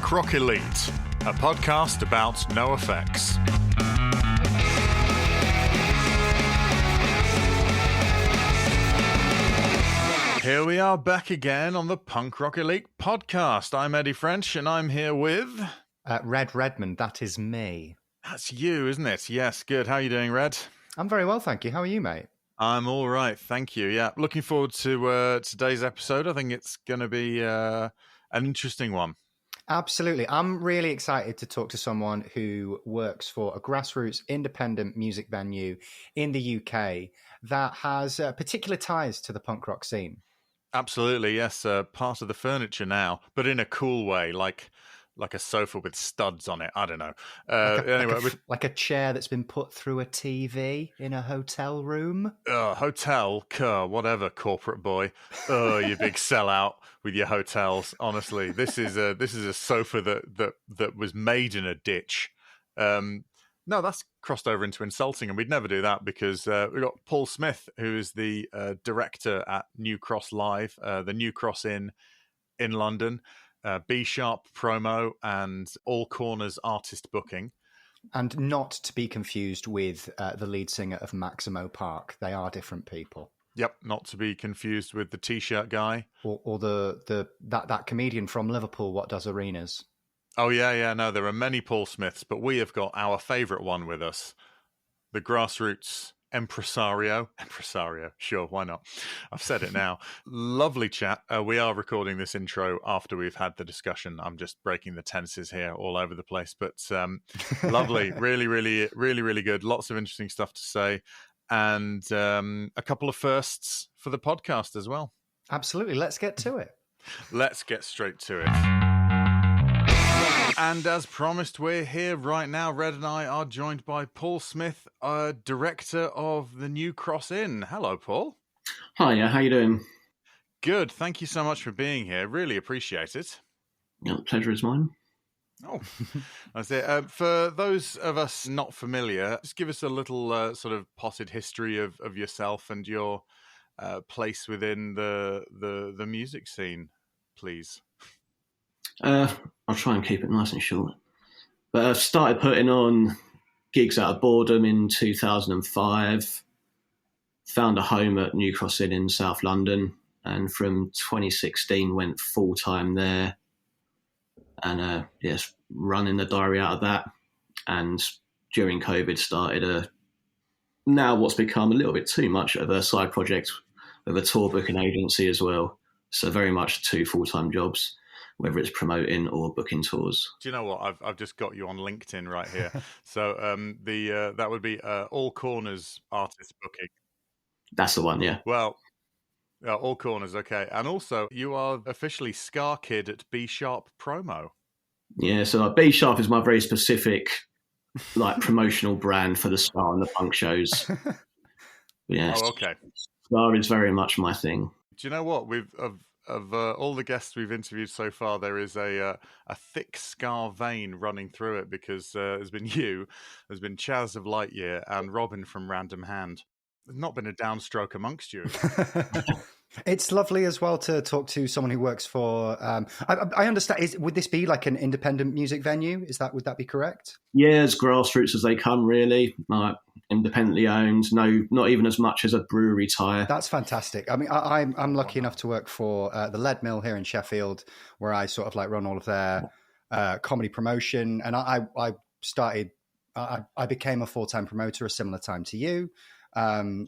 Punk Rock Elite, a podcast about NOFX. Here we are back again on the Punk Rock Elite podcast. I'm Eddie French and I'm here with... Red Redmond, that is me. That's you, isn't it? Yes, good. How are you doing, Red? I'm very well, thank you. How are you, mate? I'm all right, thank you. Yeah, looking forward to today's episode. I think it's going to be an interesting one. Absolutely. I'm really excited to talk to someone who works for a grassroots independent music venue in the UK that has particular ties to the punk rock scene. Absolutely, yes. Part of the furniture now, but in a cool way, like a sofa with studs on it. I don't know. Like a chair that's been put through a TV in a hotel room. Hotel, whatever, corporate boy. Oh, you big sellout with your hotels. Honestly, this is a sofa that was made in a ditch. No, that's crossed over into insulting, and we'd never do that because we've got Paul Smith, who is the director at New Cross Live, the New Cross in London. B Sharp promo and All Corners artist booking. And not to be confused with the lead singer of Maximo Park. They are different people. Yep, not to be confused with the T-shirt guy. Or that comedian from Liverpool, what does arenas. Oh, yeah, no, there are many Paul Smiths, but we have got our favourite one with us, the grassroots Empresario, sure, why not? I've said it now. Lovely chat. We are recording this intro after we've had the discussion. I'm just breaking the tenses here all over the place, but lovely, really good. Lots of interesting stuff to say, and a couple of firsts for the podcast as well. Absolutely. Let's get to it. Let's get straight to it. And as promised, we're here right now. Red and I are joined by Paul Smith, director of the New Cross Inn. Hello, Paul. Hiya, how you doing? Good. Thank you so much for being here. Really appreciate it. Yeah, the pleasure is mine. Oh, that's it. For those of us not familiar, just give us a little sort of potted history of yourself and your place within the music scene, please. I'll try and keep it nice and short. But I started putting on gigs out of boredom in 2005, found a home at New Cross Inn in South London, and from 2016 went full-time there, and running the diary out of that. And during COVID started now what's become a little bit too much of a side project with a tour booking agency as well. So very much two full-time jobs, whether it's promoting or booking tours. Do you know what? I've just got you on LinkedIn right here. So that would be All Corners artist booking. That's the one, yeah. Well, All Corners, okay. And also, you are officially Scar Kid at B Sharp promo. Yeah, so B Sharp is my very specific promotional brand for the Scar and the punk shows. Yes. Oh, okay. Scar is very much my thing. Do you know what? Of all the guests we've interviewed so far, there is a thick Scar vein running through it because there's been Chaz of Lightyear and Robin from Random Hand. There's not been a downstroke amongst you. It's lovely as well to talk to someone who works for. I understand. Would this be like an independent music venue? Would that be correct? Yeah, as grassroots as they come, really. Independently owned. No, not even as much as a brewery tie. That's fantastic. I mean, I'm lucky enough to work for the Lead Mill here in Sheffield, where I sort of run all of their comedy promotion, and I became a full-time promoter a similar time to you.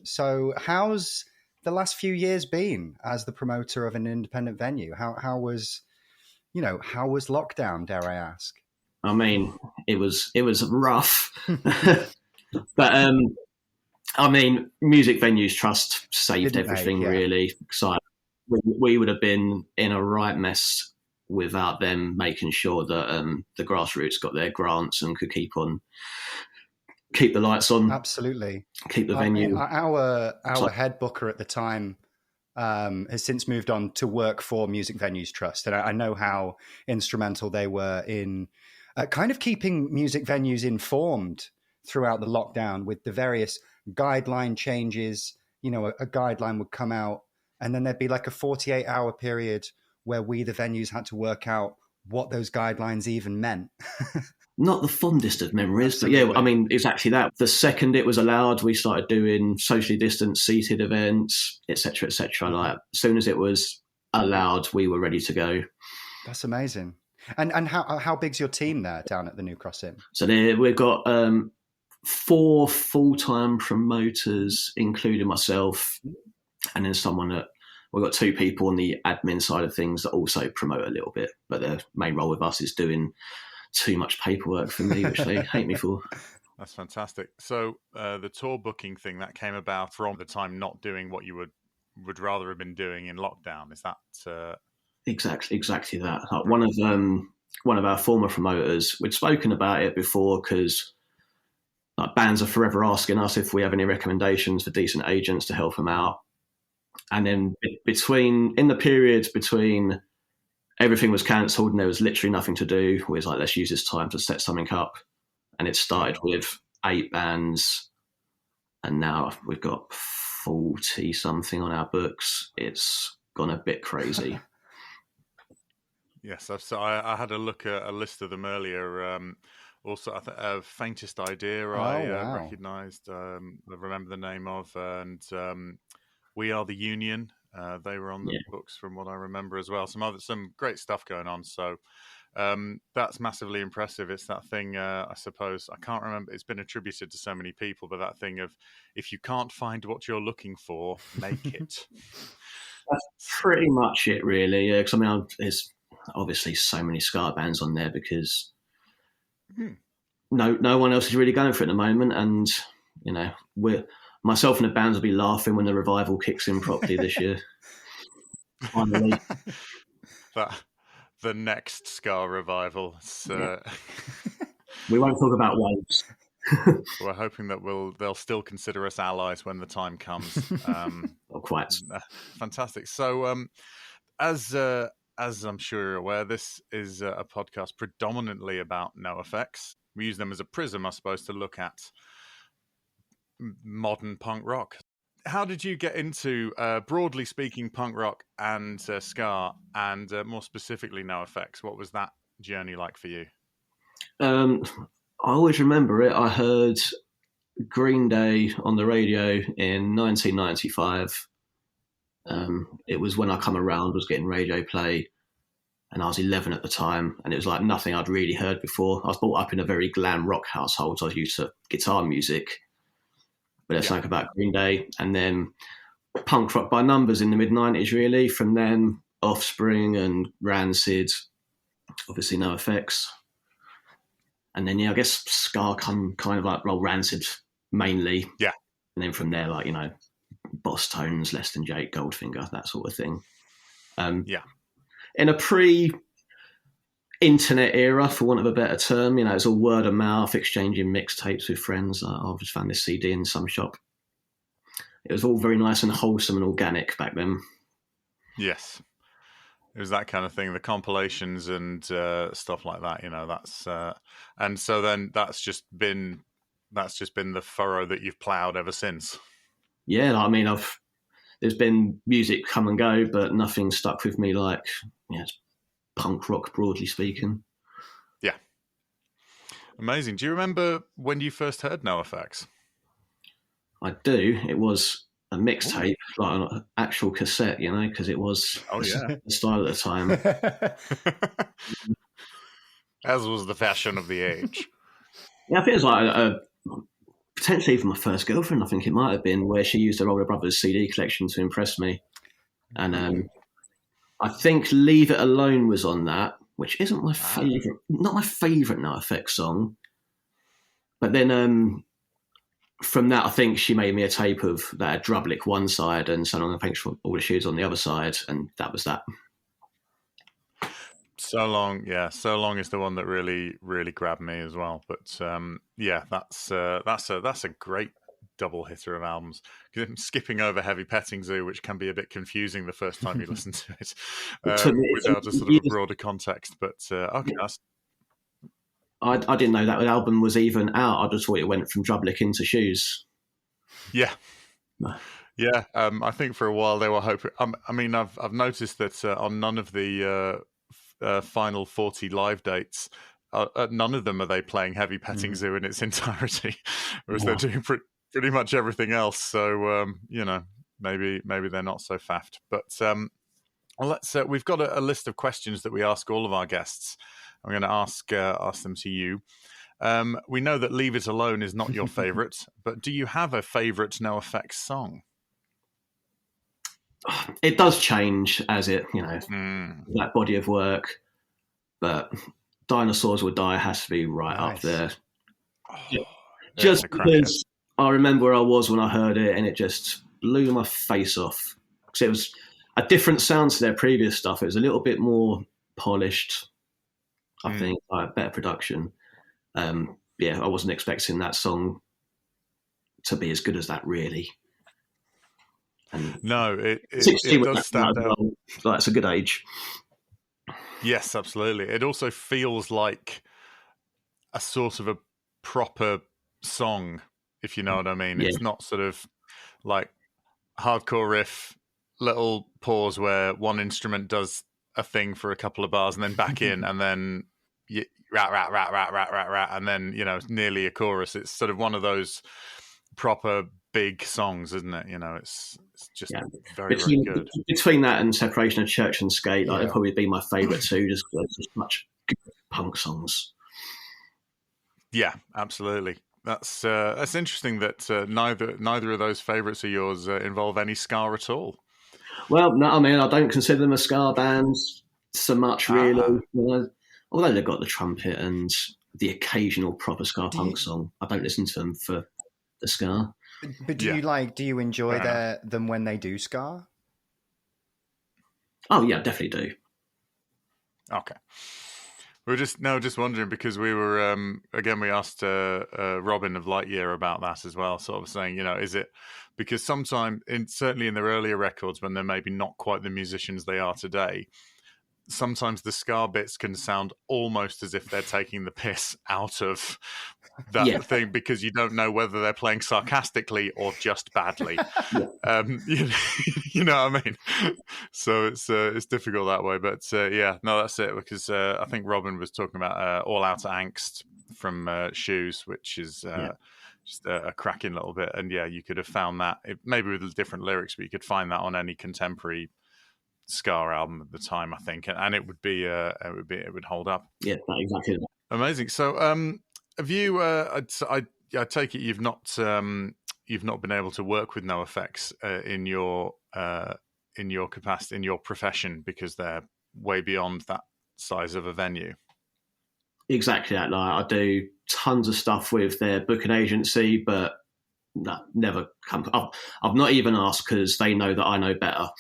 So how's the last few years been as the promoter of an independent venue? How was lockdown, dare I ask? I mean, it was rough. But Music Venues Trust saved everything, really. So we would have been in a right mess without them making sure that the grassroots got their grants and could keep the lights on. Absolutely. Keep the venue. Our head booker at the time has since moved on to work for Music Venues Trust. And I know how instrumental they were in kind of keeping music venues informed throughout the lockdown with the various guideline changes. A guideline would come out and then there'd be like a 48-hour period where we, the venues, had to work out what those guidelines even meant. Not the fondest of memories, Absolutely. but yeah, I mean, exactly that. The second it was allowed, we started doing socially distanced seated events, etc., etc. Like, as soon as it was allowed, we were ready to go. That's amazing. And how big's your team there down at the New Cross Inn? So we've got 4 full-time promoters, including myself, and then we've got 2 people on the admin side of things that also promote a little bit, but their main role with us is doing too much paperwork for me, which they hate me for. That's fantastic. So the tour booking thing, that came about from the time not doing what you would rather have been doing in lockdown. Is that exactly that? Like one of our former promoters, we'd spoken about it before, because like, bands are forever asking us if we have any recommendations for decent agents to help them out. And then in the period between everything was cancelled and there was literally nothing to do, we was like, let's use this time to set something up. And it started with 8 bands, and now we've got 40 something on our books. It's gone a bit crazy. Yes, I had a look at a list of them earlier. Also, Faintest Idea, I recognised, I remember the name of, and We Are the Union. They were on the books from what I remember as well. Some great stuff going on. So that's massively impressive. It's that thing, I suppose, I can't remember, it's been attributed to so many people, but that thing of, if you can't find what you're looking for, make it. That's pretty much it, really. Because I mean, there's obviously so many ska bands on there, because no one else is really going for it at the moment. And, you know, myself and the bands will be laughing when the revival kicks in properly this year. Finally. The next ska revival. We won't talk about waves. We're hoping that they'll still consider us allies when the time comes. Not quite. Fantastic. So, as I'm sure you're aware, this is a podcast predominantly about NOFX. We use them as a prism, I suppose, to look at modern punk rock. How did you get into, broadly speaking, punk rock and ska, and more specifically NOFX? What was that journey like for you? I always remember it. I heard Green Day on the radio in 1995. It was when I come around, was getting radio play, and I was 11 at the time, and it was like nothing I'd really heard before. I was brought up in a very glam rock household, so I was used to guitar music. But there's something about Green Day, and then punk rock by numbers in the mid-90s, really. From then, Offspring and Rancid, obviously NOFX. And then, I guess ska come kind of like, Rancid mainly. Yeah. And then from there, like, you know, Boss Tones, Less Than Jake, Goldfinger, that sort of thing. In a pre-internet era, for want of a better term, you know, it's all word of mouth, exchanging mixtapes with friends. I've just found this CD in some shop. It was all very nice and wholesome and organic back then. Yes. It was that kind of thing, the compilations and stuff like that, you know, that's and so then that's just been the furrow that you've ploughed ever since. Yeah, I mean, there's been music come and go, but nothing stuck with me like, punk rock, broadly speaking. Yeah. Amazing. Do you remember when you first heard NOFX? I do. It was a mixtape, like an actual cassette, you know, because it was the style at the time. As was the fashion of the age. Yeah, I think it was like potentially even my first girlfriend, I think it might have been, where she used her older brother's CD collection to impress me. And I think Leave It Alone was on that, which isn't my favourite, not my favourite NOFX song. But then from that, I think she made me a tape of that Drublick one side and So Long and Thanks for All the Shoes on the other side, and that was that. So Long is the one that really, really grabbed me as well. But that's a great double hitter of albums. I'm skipping over Heavy Petting Zoo, which can be a bit confusing the first time you listen to it, without a sort of a broader context. But okay, I didn't know that album was even out. I just thought it went from Drublick into Shoes. Yeah. Yeah, I think for a while they were hoping. I mean, I've noticed that on none of the final 40 live dates, none of them are they playing Heavy Petting Zoo in its entirety, whereas they're doing pretty much everything else. So maybe they're not so faffed. But let's. We've got a list of questions that we ask all of our guests. I'm going to ask them to you. We know that "Leave It Alone" is not your favorite, but do you have a favorite NoFX song? It does change as that body of work, but "Dinosaurs Will Die" has to be right up there. Just because I remember where I was when I heard it, and it just blew my face off. Because it was a different sound to their previous stuff. It was a little bit more polished, I think, like better production. I wasn't expecting that song to be as good as that, really. And no, it does stand out. Well. That's a good age. Yes, absolutely. It also feels like a sort of a proper song, if you know what I mean. Yeah. It's not sort of like hardcore riff, little pause where one instrument does a thing for a couple of bars and then back in, and then rat, rat, rat, rat, rat, rat, rat, and then, nearly a chorus. It's sort of one of those proper big songs, isn't it? It's just very good. Between that and Separation of Church and Skate, it'd probably be my favourite too, just because there's much good punk songs. Yeah, absolutely. That's interesting that neither of those favourites of yours involve any ska at all. Well, no, I mean, I don't consider them a ska band so much, really. Although they've got the trumpet and the occasional proper ska punk song, I don't listen to them for the ska. But do you enjoy them when they do ska? Oh yeah, definitely do. Okay. We were just wondering, because we were again, we asked Robin of Lightyear about that as well, sort of saying, is it because sometimes, certainly in their earlier records, when they're maybe not quite the musicians they are today, sometimes the ska bits can sound almost as if they're taking the piss out of that thing, because you don't know whether they're playing sarcastically or just badly. You know what I mean? So it's difficult that way. But that's it, because I think Robin was talking about All Out Angst from Shoes, which is just a cracking little bit. And you could have found that, maybe with different lyrics, but you could find that on any contemporary ska album at the time, I think, and it would be it would hold up. Yeah, exactly. Amazing. So have you I take it you've not been able to work with NoFX in your capacity, in your profession, because they're way beyond that size of a venue? Exactly that. Like, I do tons of stuff with their booking agency, but that never comes. I've not even asked, because they know that I know better.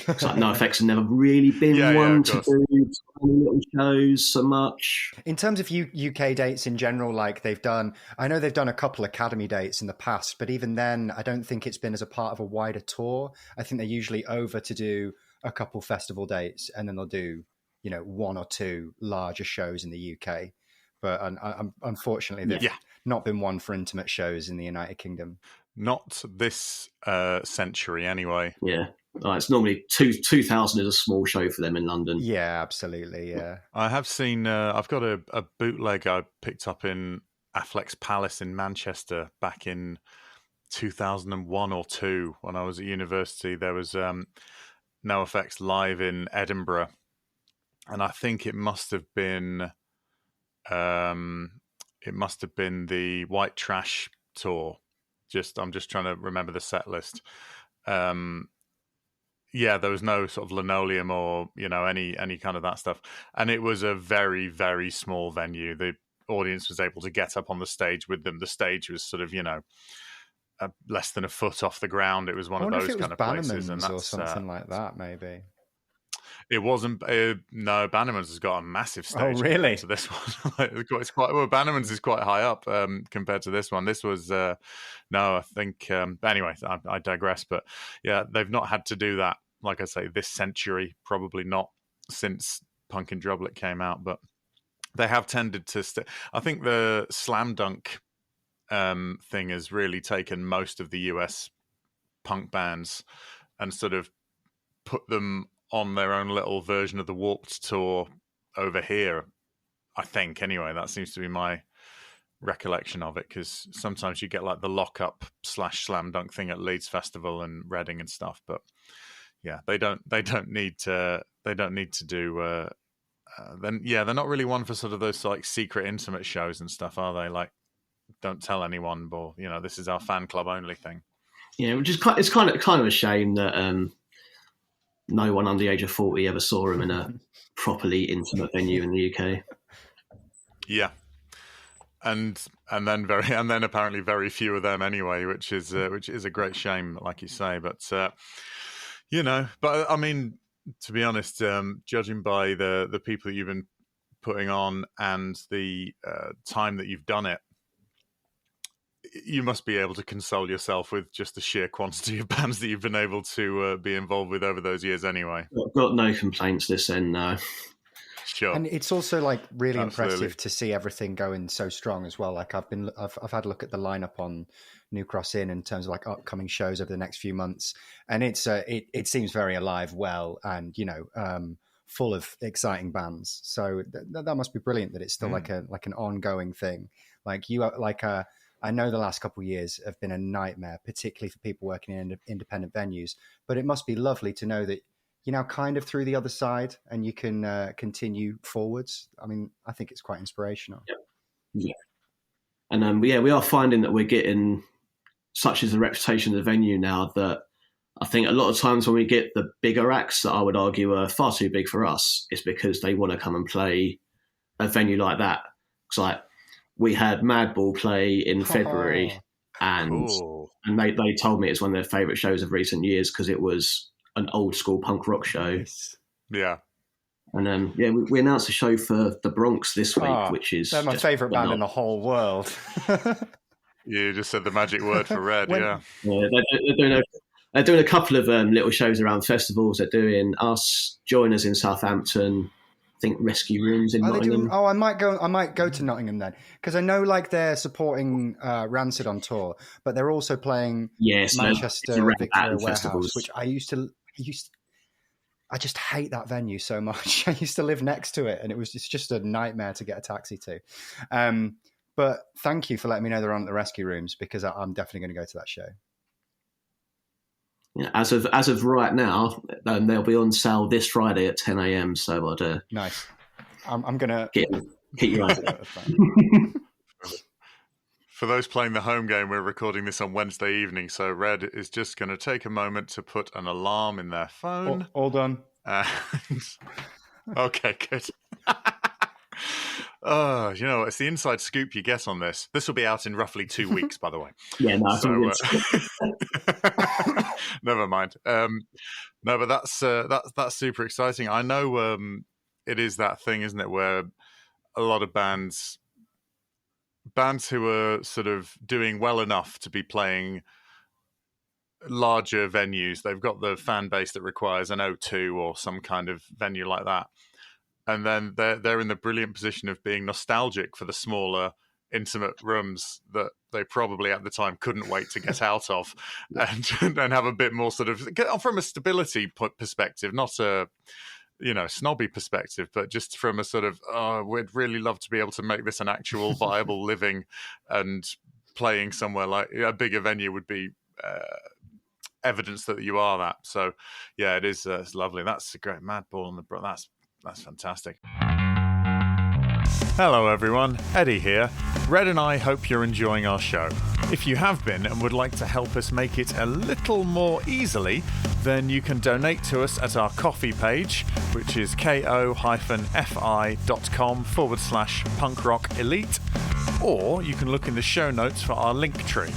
It's like NoFX have never really been one to do tiny little shows so much. In terms of UK dates in general, like I know they've done a couple Academy dates in the past, but even then, I don't think it's been as a part of a wider tour. I think they're usually over to do a couple festival dates, and then they'll do, one or two larger shows in the UK. But unfortunately, they've not been one for intimate shows in the United Kingdom. Not this century, anyway. Yeah. It's normally 2,000 is a small show for them in London. Yeah, absolutely. Yeah, I have seen. I've got a bootleg I picked up in Affleck's Palace in Manchester back in 2001 or 2 when I was at university. There was NoFX live in Edinburgh, and I think it must have been the White Trash tour. I'm just trying to remember the set list. There was no sort of linoleum or, any kind of that stuff. And it was a very, very small venue. The audience was able to get up on the stage with them. The stage was sort of, less than a foot off the ground. It was one of those kind of places. And or something like that, maybe. It wasn't. No, Bannerman's has got a massive stage. Oh, really? To this one, it's quite. Well, Bannerman's is quite high up compared to this one. This was no, I think. Anyway, I digress. But they've not had to do that. Like I say, this century, probably not since Punk in Drublic came out. But they have tended to. I think the slam dunk thing has really taken most of the US punk bands and sort of put them on their own little version of the Warped Tour over here. I think, anyway, that seems to be my recollection of it, because sometimes you get like the lock-up / slam dunk thing at Leeds Festival and Reading and stuff, but yeah, they don't need to do then they're not really one for sort of those like secret intimate shows and stuff, are they? Like, don't tell anyone, or this is our fan club only thing. Yeah, which is it's kind of a shame that no one under the age of 40 ever saw him in a properly intimate venue in the UK. Yeah. And then apparently very few of them anyway, which is a great shame, like you say. But but I mean, to be honest, judging by the people that you've been putting on and the time that you've done it, you must be able to console yourself with just the sheer quantity of bands that you've been able to be involved with over those years anyway. I've got no complaints this end, no. Sure. And it's also like really Absolutely. impressive to see everything going so strong as well. Like I've had a look at the lineup on New Cross Inn in terms of like upcoming shows over the next few months, and it seems very alive, well, and full of exciting bands. So that must be brilliant that it's still like an ongoing thing. Like you are I know the last couple of years have been a nightmare, particularly for people working in independent venues. But it must be lovely to know that you're now kind of through the other side and you can continue forwards. I mean, I think it's quite inspirational. Yeah. And we are finding that we're getting, such as the reputation of the venue now, that I think a lot of times when we get the bigger acts that I would argue are far too big for us, it's because they want to come and play a venue like that. It's like, we had Madball play in February, and they told me it's one of their favourite shows of recent years because it was an old school punk rock show. Nice. Yeah. And we announced a show for the Bronx this week, which is they're my favourite band in the whole world. You just said the magic word for Red. Yeah, they're doing a couple of little shows around festivals. They're doing us, Join Us in Southampton. I think Rescue Rooms in Nottingham. I might go to Nottingham then, because I know like they're supporting Rancid on tour, but they're also playing Manchester Victoria Warehouse, festivals. Which I just hate that venue so much. I used to live next to it, and it's just a nightmare to get a taxi to. But thank you for letting me know they're on at the Rescue Rooms, because I'm definitely going to go to that show. Yeah, as of right now, they'll be on sale this Friday at 10 a.m. So I'd nice. I'm gonna keep your eyes out. For those playing the home game, we're recording this on Wednesday evening, so Red is just going to take a moment to put an alarm in their phone. All done. Okay, good. Oh, it's the inside scoop you get on this. This will be out in roughly 2 weeks, by the way. Yeah, no, so, never mind. No, but that's super exciting. I know it is that thing, isn't it, where a lot of bands who are sort of doing well enough to be playing larger venues, they've got the fan base that requires an O2 or some kind of venue like that. And then they're in the brilliant position of being nostalgic for the smaller, intimate rooms that they probably at the time couldn't wait to get out of, and have a bit more sort of, from a stability perspective, not a snobby perspective, but just from a sort of, we'd really love to be able to make this an actual viable living, and playing somewhere like a bigger venue would be evidence that you are that. So yeah, it is it's lovely. That's a great Madball on the that's fantastic. Hello everyone, Eddie here. Red and I hope you're enjoying our show. If you have been and would like to help us make it a little more easily, then you can donate to us at our Ko-fi page, which is ko-fi.com/punkrockelite, or you can look in the show notes for our link tree.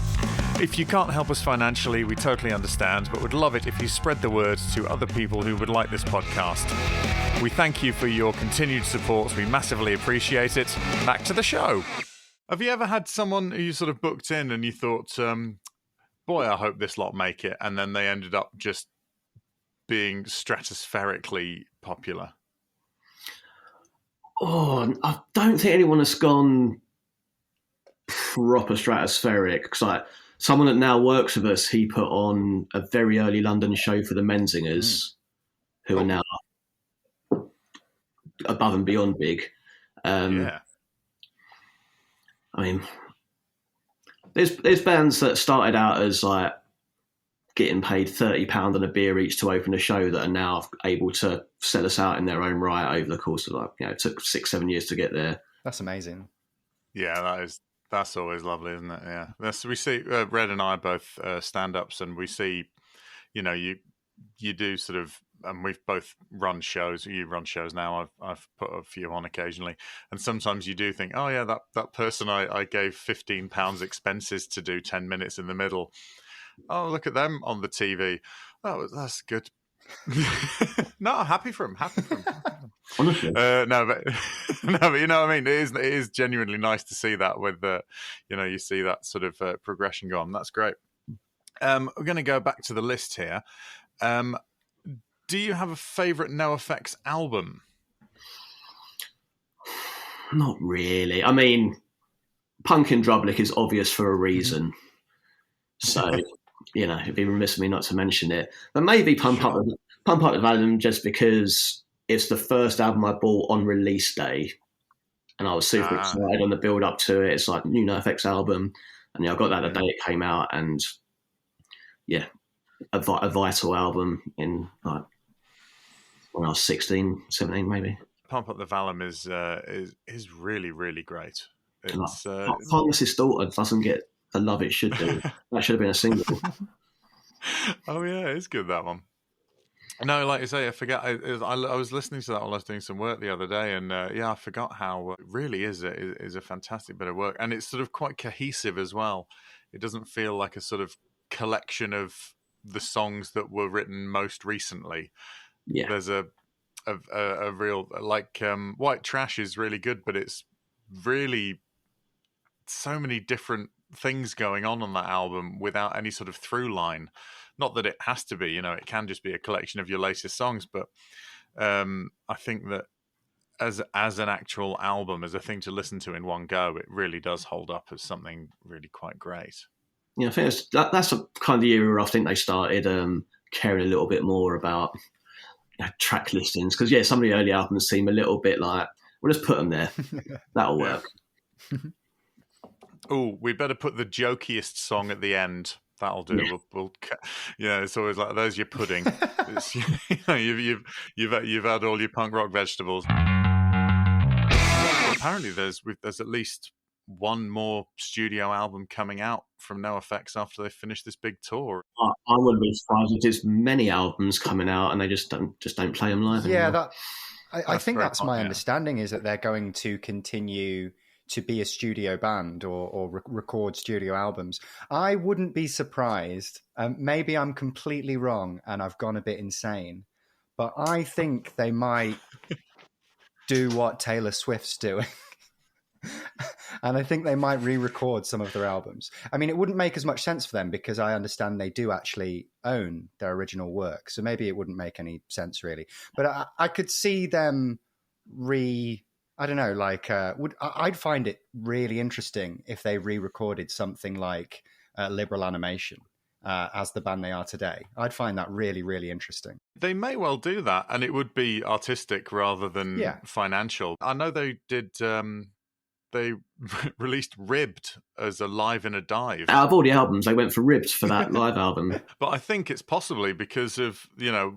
If you can't help us financially, we totally understand, but would love it if you spread the word to other people who would like this podcast. We thank you for your continued support. We massively appreciate it. Back to the show. Have you ever had someone who you sort of booked in and you thought, boy, I hope this lot make it, and then they ended up just being stratospherically popular? Oh, I don't think anyone has gone proper stratospheric. Because someone that now works with us, he put on a very early London show for the Menzingers. who are now above and beyond big. Yeah. I mean, there's bands that started out as like getting paid £30 on a beer each to open a show that are now able to sell us out in their own right over the course of it took 6-7 years to get there. That's amazing. Yeah, that's always lovely, isn't it? Yeah, we see Red and I are both stand-ups, and we see, you do sort of, and we've both run shows. You run shows now. I've put a few on occasionally, and sometimes you do think, oh yeah, that person I gave £15 expenses to do 10 minutes in the middle. Oh, look at them on the TV. That's good. No, happy for him. Honestly, no, but you know what I mean. It is genuinely nice to see that with you see that sort of progression go on. That's great. We're going to go back to the list here. Do you have a favorite NoFX album? not really. I mean, Punk in Drublic is obvious for a reason. So, it'd be remiss of me not to mention it. But maybe Pump Up the Volume, just because it's the first album I bought on release day. And I was super excited on the build up to it. It's like new NoFX album. And I got that the day it came out. And yeah, a vital album in like when I was 16, 17 maybe. Pump Up the Volume is really, really great. It's Pharmacist's Daughter doesn't get the love it should do. That should have been a single. Oh yeah, it's good, that one. No, like you say, I forget. I was listening to that while I was doing some work the other day, and I forgot how it really is a fantastic bit of work, and it's sort of quite cohesive as well. It doesn't feel like a sort of collection of the songs that were written most recently. Yeah, there's a real White Trash is really good, but it's really so many different things going on that album without any sort of through line. Not that it has to be, it can just be a collection of your latest songs, but I think that as an actual album, as a thing to listen to in one go, it really does hold up as something really quite great. Yeah, I think that's a kind of the era where I think they started caring a little bit more about track listings, because some of the early albums seem a little bit like, we'll just put them there, that'll work. Oh, we better put the jokiest song at the end. That'll do. Yeah. We'll it's always like, there's your pudding. You've had all your punk rock vegetables. Apparently, there's at least one more studio album coming out from NoFX after they finish this big tour. I wouldn't be surprised if there's many albums coming out and they just don't play them live anymore. I think that's my understanding, is that they're going to continue to be a studio band or record studio albums. I wouldn't be surprised. Maybe I'm completely wrong and I've gone a bit insane, but I think they might do what Taylor Swift's doing. And I think they might re-record some of their albums. I mean, it wouldn't make as much sense for them because I understand they do actually own their original work. So maybe it wouldn't make any sense really. But I could see them I don't know, I'd find it really interesting if they re-recorded something like Liberal Animation as the band they are today. I'd find that really, really interesting. They may well do that, and it would be artistic rather than financial. I know they did... they released Ribbed as a Live in a Dive. Out of all the albums, they went for Ribbed for that live album. But I think it's possibly because of,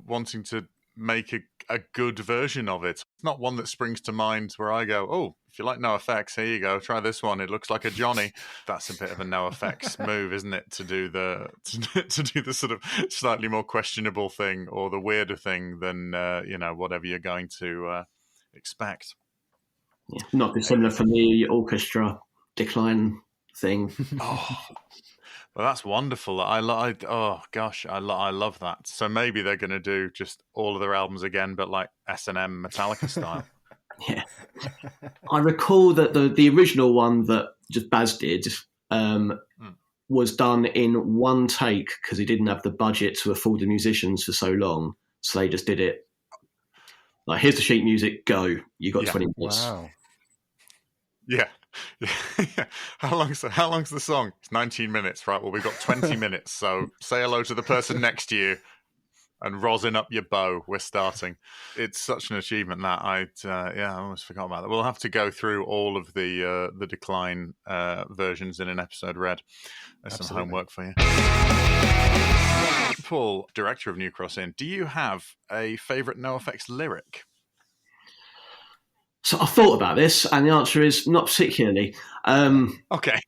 wanting to make a good version of it. It's not one that springs to mind where I go, oh, if you like NoFX, here you go, try this one. It looks like a Johnny. That's a bit of a NoFX move, isn't it? To do the sort of slightly more questionable thing or the weirder thing than whatever you're going to expect. Yeah, not dissimilar from the orchestra decline thing. Oh, well, that's wonderful. I love that. So maybe they're going to do just all of their albums again, but like S&M Metallica style. Yeah. I recall that the original one that just Baz did was done in one take because he didn't have the budget to afford the musicians for so long. So they just did it. Like, here's the sheet music, go. You got 20 minutes. Wow. Yeah. How long's the song? It's 19 minutes, right? Well, we've got 20 minutes, so say hello to the person next to you. and rosin up your bow. We're starting. It's such an achievement that I almost forgot about that. We'll have to go through all of the Decline versions in an episode, Red. There's some homework for you. Paul, director of New Cross Inn, do you have a favourite NoFX lyric? So I thought about this, and the answer is not particularly. Okay.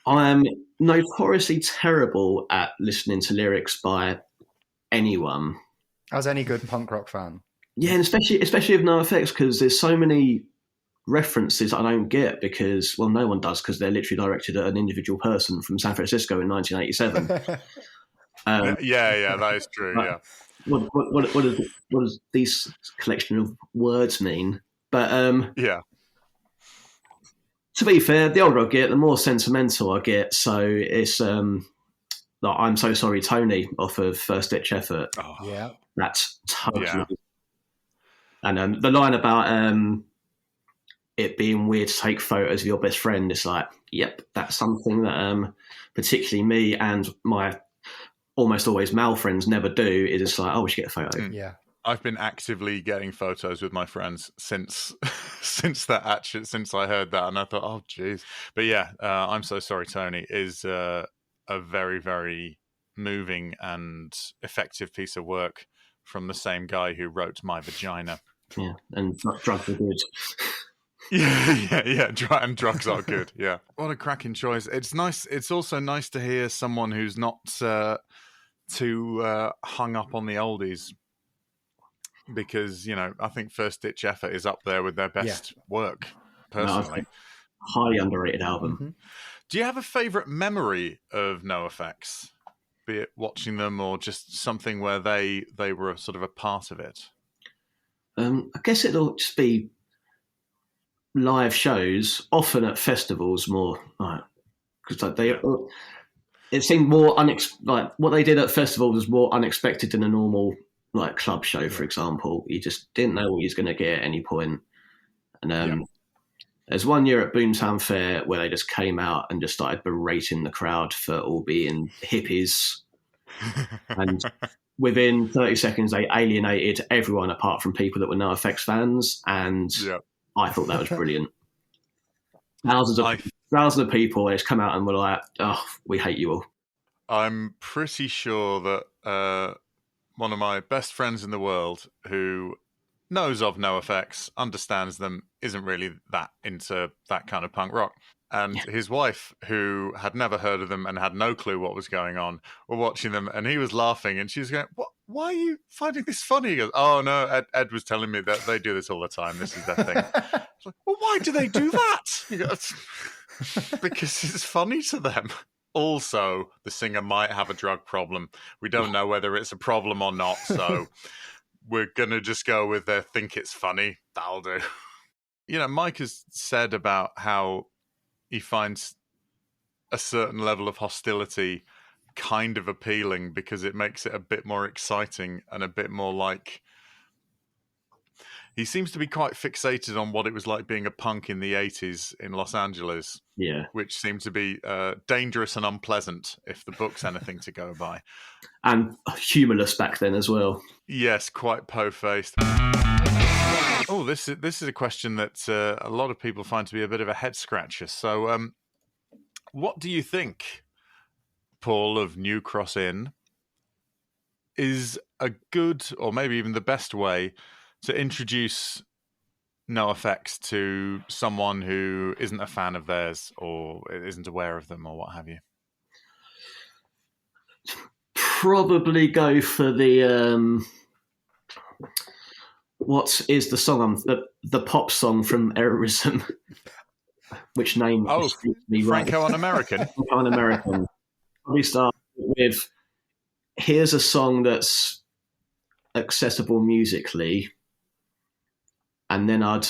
I am notoriously terrible at listening to lyrics by anyone. As any good punk rock fan. Yeah, and especially of NoFX, because there's so many references I don't get because, well, no one does because they're literally directed at an individual person from San Francisco in 1987. Yeah, that is true. Yeah. What does these collection of words mean? But yeah. To be fair, the older I get, the more sentimental I get. So it's like "I'm So Sorry, Tony" off of First Ditch Effort. Oh, yeah, that's totally. Yeah. And the line about it being weird to take photos of your best friend is like, yep, that's something that particularly me and my almost always male friends never do. Is it's like, oh, we should get a photo. Yeah. I've been actively getting photos with my friends since I heard that, and I thought, oh, geez. But yeah, "I'm So Sorry, Tony" is a very, very moving and effective piece of work from the same guy who wrote "My Vagina." Yeah, and drugs are good. Yeah. And drugs are good. Yeah, what a cracking choice. It's nice. It's also nice to hear someone who's not too hung up on the oldies. Because, I think First Ditch Effort is up there with their best work, personally. Highly underrated album. Mm-hmm. Do you have a favourite memory of NoFX? Be it watching them or just something where they were sort of a part of it? I guess it'll just be live shows, often at festivals more. Because it seemed more what they did at festivals was more unexpected than a normal club show, for example. You just didn't know what you was going to get at any point. And there's one year at Boomtown Fair where they just came out and just started berating the crowd for all being hippies. And within 30 seconds, they alienated everyone apart from people that were NoFX fans. And I thought that was brilliant. Thousands of people just come out and were like, oh, we hate you all. I'm pretty sure that one of my best friends in the world who knows of NoFX, understands them, isn't really that into that kind of punk rock. And his wife, who had never heard of them and had no clue what was going on, were watching them, and he was laughing, and she was going, "What? Why are you finding this funny?" He goes, "Oh, no, Ed was telling me that they do this all the time. This is their thing." I was like, "Well, why do they do that?" He goes, "Because it's funny to them." Also, the singer might have a drug problem. We don't know whether it's a problem or not, so we're going to just go with think it's funny. That'll do. Mike has said about how he finds a certain level of hostility kind of appealing because it makes it a bit more exciting and a bit more like... He seems to be quite fixated on what it was like being a punk in the 80s in Los Angeles. Yeah. Which seemed to be dangerous and unpleasant, if the book's anything to go by. And humorless back then as well. Yes, quite po-faced. Oh, this is a question that a lot of people find to be a bit of a head-scratcher. So what do you think, Paul, of New Cross Inn is a good, or maybe even the best way to introduce NoFX to someone who isn't a fan of theirs or isn't aware of them or what have you? Probably go for the what is the song? The pop song from Errorism. Which name? Oh, Franco on American. Franco on American. Probably start with, here's a song that's accessible musically. And then I'd,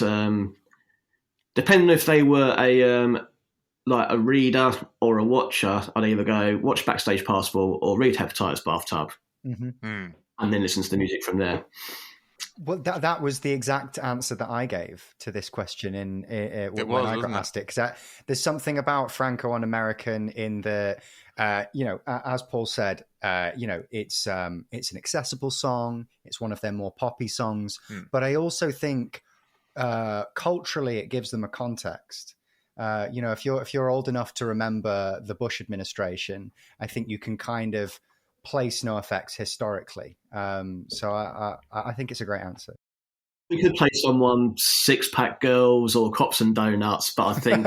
depending if they were a reader or a watcher, I'd either go watch Backstage Passport or read Hepatitis Bathtub, mm-hmm. and then listen to the music from there. Well, that was the exact answer that I gave to this question when I got asked it. Because there's something about Franco-American in the, as Paul said, it's an accessible song. It's one of their more poppy songs. But I also think culturally it gives them a context. If you're old enough to remember the Bush administration, I think you can kind of place NOFX historically. So I think it's a great answer. We could play someone Six Pack Girls or Cops and Donuts, but I think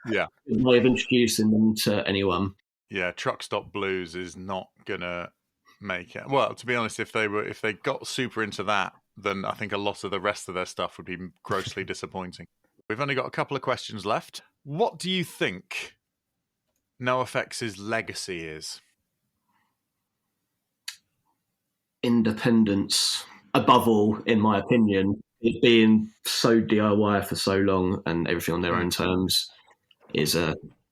yeah, it might have introducing them to anyone. Yeah, Truck Stop Blues is not gonna make it. Well, to be honest, if they got super into that, then I think a lot of the rest of their stuff would be grossly disappointing. We've only got a couple of questions left. What do you think NOFX's legacy is? Independence, above all, in my opinion. It being so DIY for so long and everything on their own terms is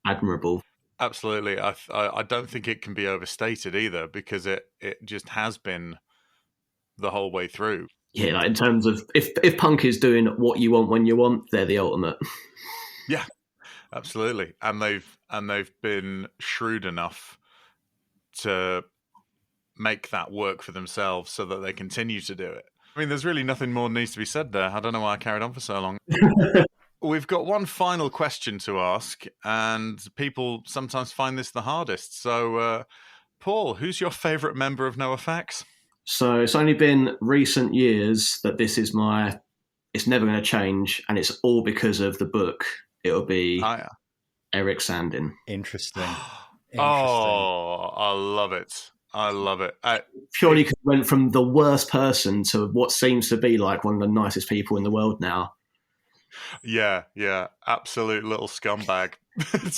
admirable. Absolutely. I don't think it can be overstated either, because it just has been the whole way through. Yeah, like in terms of if punk is doing what you want when you want, they're the ultimate. Yeah, absolutely. And they've been shrewd enough to make that work for themselves so that they continue to do it. I mean, there's really nothing more needs to be said there. I don't know why I carried on for so long. We've got one final question to ask, and people sometimes find this the hardest. So, Paul, who's your favourite member of NOFX? So it's only been recent years that this is it's never going to change, and it's all because of the book. It'll be Eric Sandin. Interesting. Oh, I love it. I love it. Purely because went from the worst person to what seems to be like one of the nicest people in the world now. Yeah, absolute little scumbag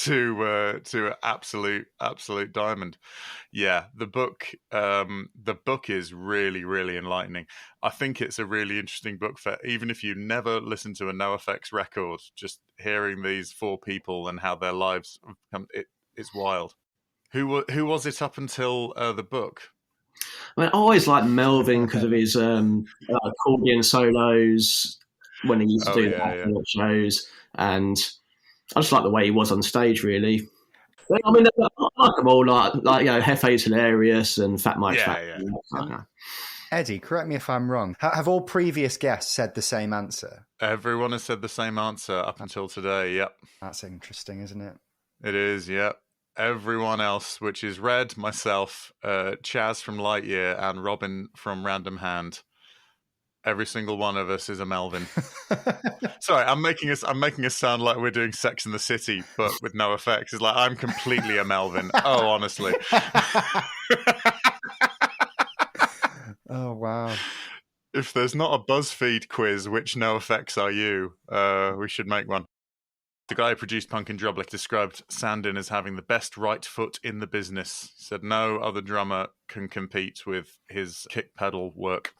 to absolute diamond. Yeah, the book is really, really enlightening. I think it's a really interesting book for even if you never listen to a NOFX record, just hearing these four people and how their lives have become, it's wild. Who was it up until the book? I mean, I always liked Melvin because of his accordion solos when he used to do the shows, and I just like the way he was on stage. Really, I mean, I like them all. Like Hefe's hilarious and Fat Mike's Eddie, correct me if I'm wrong. Have all previous guests said the same answer? Everyone has said the same answer up until today. Yep, that's interesting, isn't it? It is. Yep. Everyone else, which is Red, myself, Chaz from Lightyear, and Robin from Random Hand. Every single one of us is a Melvin. Sorry, I'm making us sound like we're doing Sex in the City, but with NOFX. It's like I'm completely a Melvin. Oh, honestly. Oh wow. If there's not a BuzzFeed quiz, which NOFX are you? We should make one. The guy who produced Punk in Drublic described Sandin as having the best right foot in the business. He said no other drummer can compete with his kick pedal work.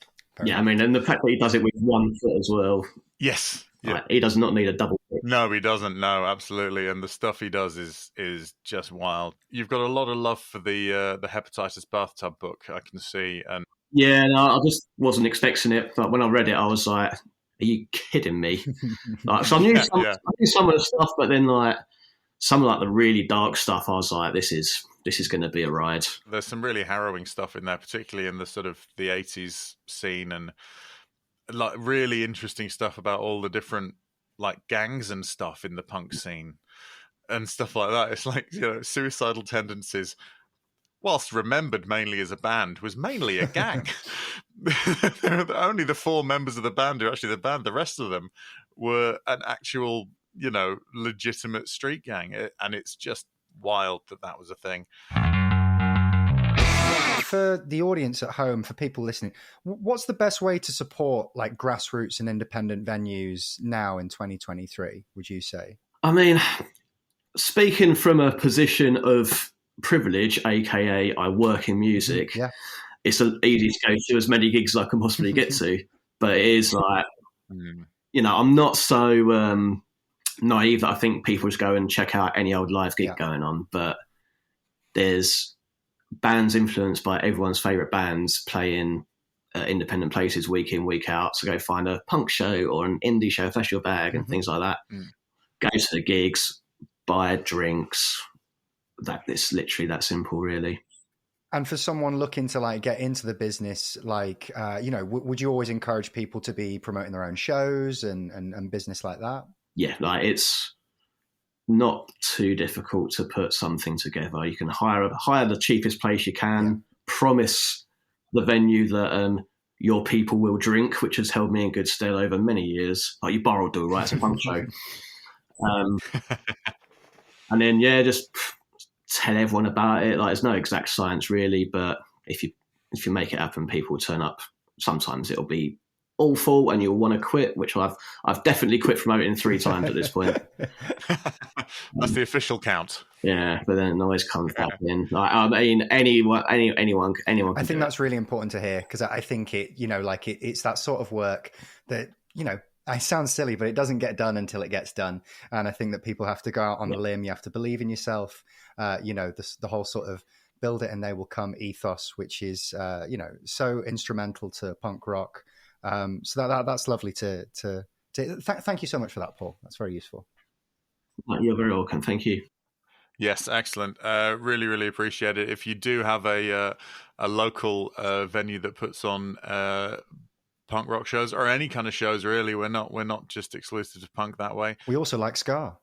Yeah, I mean, and the fact that he does it with one foot as well. Yes. Yeah. He does not need a double foot. No, he doesn't. No, absolutely. And the stuff he does is just wild. You've got a lot of love for the hepatitis bathtub book, I can see. And yeah, no, I just wasn't expecting it. But when I read it, I was like, are you kidding me? So I knew some of the stuff, but then some of the really dark stuff, I was like, this is going to be a ride. There's some really harrowing stuff in there, particularly in the sort of the 80s scene, and like really interesting stuff about all the different like gangs and stuff in the punk scene and stuff like that. It's like, Suicidal Tendencies, whilst remembered mainly as a band, was mainly a gang. Only the four members of the band who are actually the band. The rest of them were an actual, legitimate street gang. And it's just wild that was a thing. For the audience at home, for people listening, what's the best way to support like grassroots and independent venues now in 2023, would you say? I mean, speaking from a position of privilege, aka I work in music, it's easy to go to as many gigs as I can possibly get to. But it is like, I'm not so naive that I think people just go and check out any old live gig going on. But there's bands influenced by everyone's favourite bands playing independent places week in, week out. So go find a punk show or an indie show, festival bag, and things like that. Go to the gigs, buy drinks. It's literally that simple, really. And for someone looking to like get into the business, like, would you always encourage people to be promoting their own shows and business like that? Yeah, like it's not too difficult to put something together. You can hire the cheapest place you can, promise the venue that your people will drink, which has held me in good stead over many years. Like you borrowed do, right? It's a punk show. And then, just tell everyone about it. Like, there's no exact science really, but if you make it happen, people turn up. Sometimes it'll be awful and you'll want to quit, which I've definitely quit promoting 3 times at this point. That's the official count. Yeah, but then it always comes back in. Like, I mean, anyone can I think that's it. really important to hear, because I think it's that sort of work that, I sound silly, but it doesn't get done until it gets done. And I think that people have to go out on the limb. You have to believe in yourself. The whole sort of build it and they will come ethos, which is, so instrumental to punk rock. So that's lovely to thank you so much for that, Paul. That's very useful. You're very welcome. Thank you. Yes, excellent. Really, really appreciate it. If you do have a local venue that puts on punk rock shows or any kind of shows, really, we're not just exclusive to punk that way. We also like ska.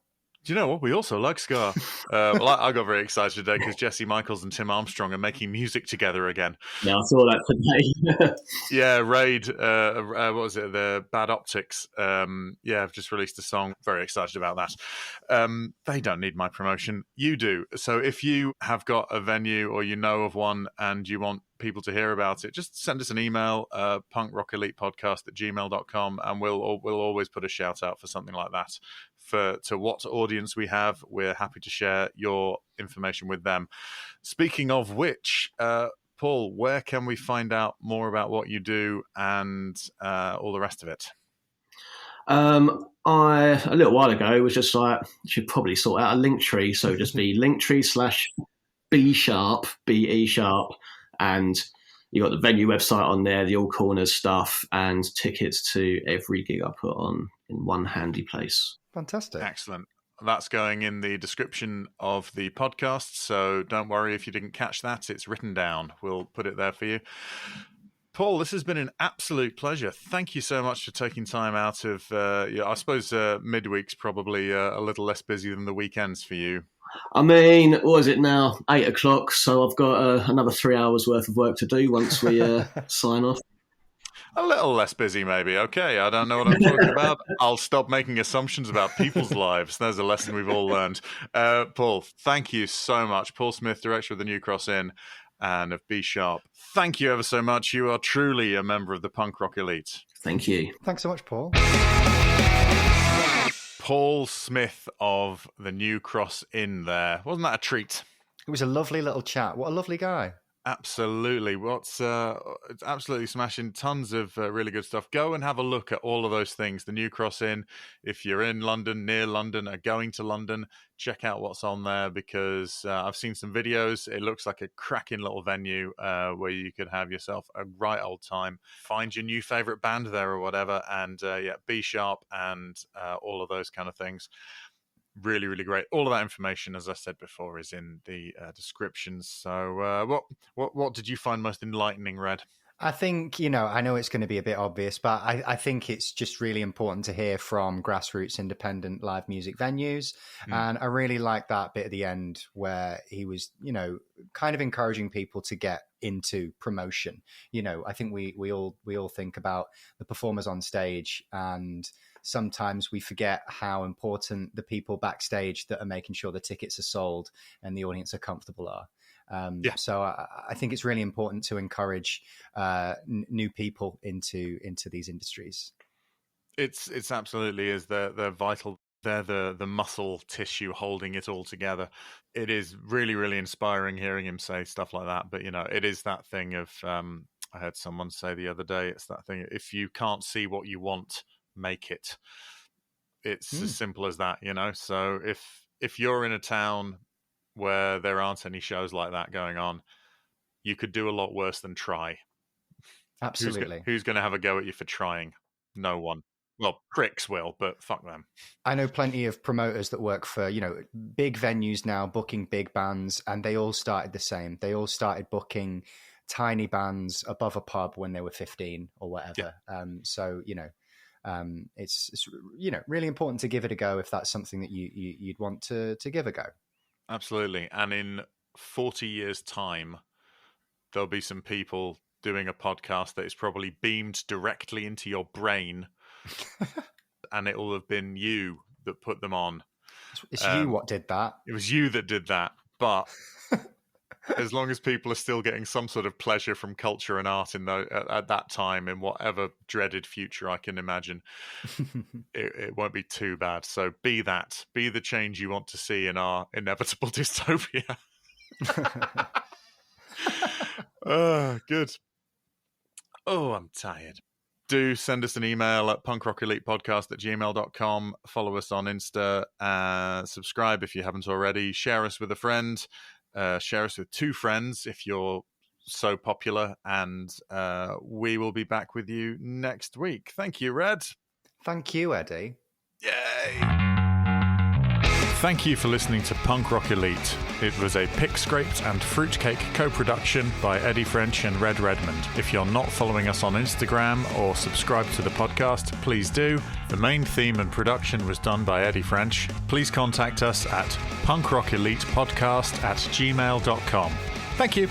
Do you know what? We also like ska. Well, I got very excited today because Jesse Michaels and Tim Armstrong are making music together again. Yeah, I saw that today. Yeah, Raid, what was it? The Bad Optics. I've just released a song. Very excited about that. They don't need my promotion. You do. So if you have got a venue or you know of one and you want people to hear about it, just send us an email, punkrockelitepodcast@gmail.com, and we'll always put a shout out for something like that. To what audience we have, we're happy to share your information with them. Speaking of which, Paul, where can we find out more about what you do and all the rest of it? A little while ago was just like, should probably sort out a link tree. So just be linktree/B sharp, BE sharp. And you got the venue website on there, the All Corners stuff, and tickets to every gig I put on in one handy place. Fantastic. Excellent. That's going in the description of the podcast, so don't worry if you didn't catch that. It's written down. We'll put it there for you. Paul, this has been an absolute pleasure. Thank you so much for taking time out of, I suppose midweek's probably a little less busy than the weekends for you. I mean, what is it now? 8 o'clock, so I've got another 3 hours worth of work to do once we sign off. A little less busy, maybe. Okay, I don't know what I'm talking about. I'll stop making assumptions about people's lives. There's a lesson we've all learned. Paul, thank you so much. Paul Smith, director of the New Cross Inn and of B Sharp. Thank you ever so much. You are truly a member of the punk rock elite. Thank you. Thanks so much, Paul. Paul Smith of the New Cross Inn there. Wasn't that a treat? It was a lovely little chat. What a lovely guy. Absolutely. It's absolutely smashing. Tons of really good stuff. Go and have a look at all of those things. The New Cross Inn. If you're in London, near London, or going to London, check out what's on there, because I've seen some videos. It looks like a cracking little venue where you could have yourself a right old time. Find your new favourite band there or whatever, and B Sharp and all of those kind of things. Really, really great. All of that information, as I said before, is in the descriptions. So what did you find most enlightening, Red? I think, I know it's going to be a bit obvious, but I think it's just really important to hear from grassroots independent live music venues. And I really like that bit at the end where he was, kind of encouraging people to get into promotion. I think we all think about the performers on stage, and sometimes we forget how important the people backstage that are making sure the tickets are sold and the audience are comfortable are. So I think it's really important to encourage new people into these industries. It's absolutely is. They're vital. They're the muscle tissue holding it all together. It is really, really inspiring hearing him say stuff like that. But, it is that thing of, I heard someone say the other day, it's that thing, if you can't see what you want, make it. It's as simple as that, So if you're in a town where there aren't any shows like that going on, you could do a lot worse than try. Absolutely. Who's going to have a go at you for trying? No one. Well, pricks will, but fuck them. I know plenty of promoters that work for, big venues now, booking big bands, and they all started the same. They all started booking tiny bands above a pub when they were 15 or whatever. Yeah. It's really important to give it a go if that's something that you'd want to give a go. Absolutely. And in 40 years' time, there'll be some people doing a podcast that is probably beamed directly into your brain, and it will have been you that put them on. It's you what did that. It was you that did that. But as long as people are still getting some sort of pleasure from culture and art at that time, in whatever dreaded future I can imagine, it won't be too bad. So be the change you want to see in our inevitable dystopia. Oh, good. Oh, I'm tired. Do send us an email at punkrockelitepodcast@gmail.com. Follow us on Insta. Subscribe if you haven't already. Share us with a friend. Share us with 2 friends if you're so popular. And we will be back with you next week. Thank you, Red. Thank you, Eddie. Yay! Thank you for listening to Punk Rock Elite. It was a Pick Scraped and Fruitcake co-production by Eddie French and Red Redmond. If you're not following us on Instagram or subscribed to the podcast, please do. The main theme and production was done by Eddie French. Please contact us at punkrockelitepodcast@gmail.com. Thank you.